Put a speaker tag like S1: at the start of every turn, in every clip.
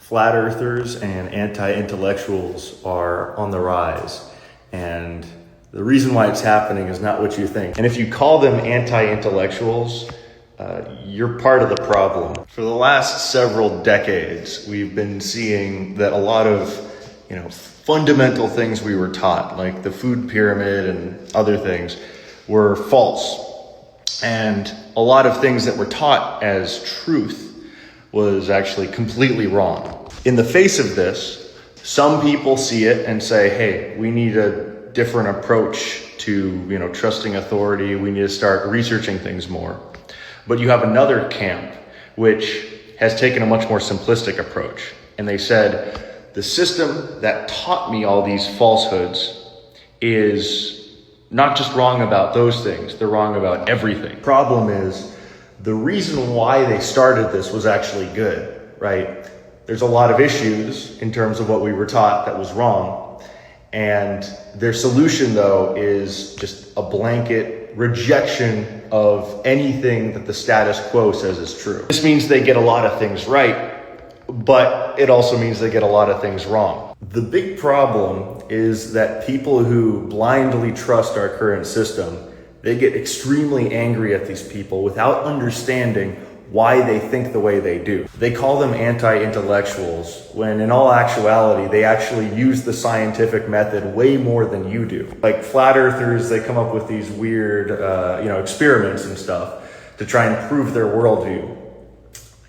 S1: Flat earthers and anti-intellectuals are on the rise, and the reason why it's happening is not what you think. And if you call them anti-intellectuals, you're part of the problem. For the last several decades, we've been seeing that a lot of, fundamental things we were taught, like the food pyramid and other things, were false. And a lot of things that were taught as truth was actually completely wrong. In the face of this, some people see it and say, hey, we need a different approach to, trusting authority. We need to start researching things more. But you have another camp which has taken a much more simplistic approach. And they said, the system that taught me all these falsehoods is not just wrong about those things, they're wrong about everything. Problem is, the reason why they started this was actually good, right? There's a lot of issues in terms of what we were taught that was wrong. And their solution, though, is just a blanket rejection of anything that the status quo says is true. This means they get a lot of things right, but it also means they get a lot of things wrong. The big problem is that people who blindly trust our current system, they get extremely angry at these people without understanding why they think the way they do. They call them anti-intellectuals, when in all actuality, they actually use the scientific method way more than you do. Like flat earthers, they come up with these weird, experiments and stuff to try and prove their worldview.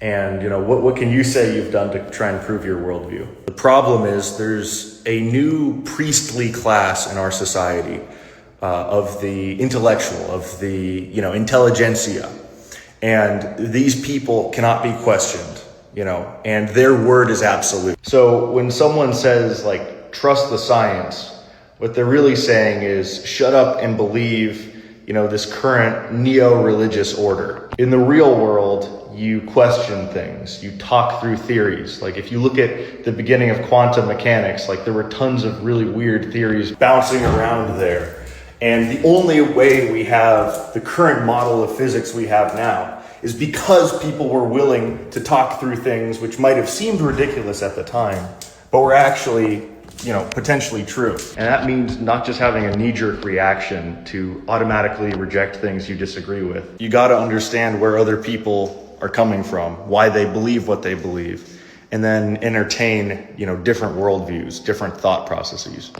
S1: And, what can you say you've done to try and prove your worldview? The problem is there's a new priestly class in our society, of the intellectual, of the, intelligentsia. And these people cannot be questioned, and their word is absolute. So when someone says, trust the science, what they're really saying is shut up and believe, this current neo-religious order. In the real world, you question things, you talk through theories. Like if you look at the beginning of quantum mechanics, there were tons of really weird theories bouncing around there. And the only way we have the current model of physics we have now is because people were willing to talk through things which might have seemed ridiculous at the time, but were actually, potentially true. And that means not just having a knee-jerk reaction to automatically reject things you disagree with. You got to understand where other people are coming from, why they believe what they believe, and then entertain, different worldviews, different thought processes.